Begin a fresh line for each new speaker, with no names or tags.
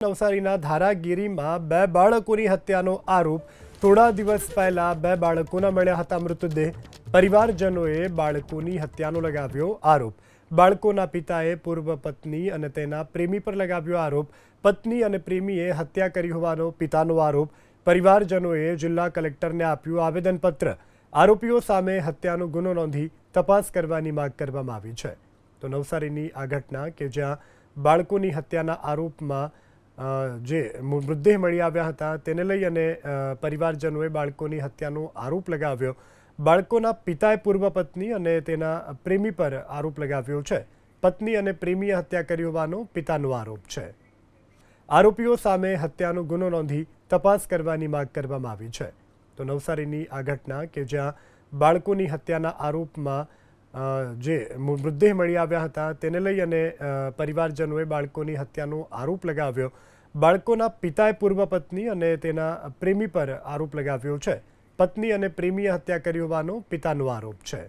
નવસારીના ધારાગીરીમાં બે બાળકોની હત્યાનો આરોપ થોડા દિવસ પહેલા બે બાળકોના મળ્યા હતા મૃતદેહ પરિવારજનોએ બાળકોની હત્યાનો લગાવ્યો આરોપ બાળકોના પિતાએ પૂર્વ પત્ની અને તેના પ્રેમી પર લગાવ્યો આરોપ પત્ની અને પ્રેમીએ હત્યા કરી હોવાનો પિતાનો આરોપ પરિવારજનોએ જિલ્લા કલેક્ટરને આપ્યું આવેદનપત્ર આરોપીઓ સામે હત્યાનો ગુનો નોંધી તપાસ કરવાની માંગ કરવામાં આવી છે તો નવસારીની આ ઘટના કે જ્યાં બાળકોની હત્યાના આરોપમાં જે મૃતદેહ મળી આવ્યા હતા તેને લઈ અને પરિવારજનોએ બાળકોની હત્યાનો આરોપ લગાવ્યો બાળકોના પિતાએ પૂર્વ પત્ની અને તેના પ્રેમી પર આરોપ લગાવ્યો છે પત્ની અને પ્રેમીએ હત્યા કરી હોવાનો પિતાનો આરોપ છે આરોપીઓ સામે હત્યાનો ગુનો નોંધી તપાસ કરવાની માંગ કરવામાં આવી છે તો નવસારીની આ ઘટના કે જ્યાં બાળકોની હત્યાના આરોપમાં જે મૃતદેહ મળી આવ્યા હતા તેને લઈ અને પરિવારજનોએ બાળકોની હત્યાનો આરોપ લગાવ્યો બાળકોના પિતાએ પૂર્વ પત્ની અને તેના પ્રેમી પર આરોપ લગાવ્યો છે પત્ની અને પ્રેમીએ હત્યા કરી હોવાનો પિતાનો આરોપ છે।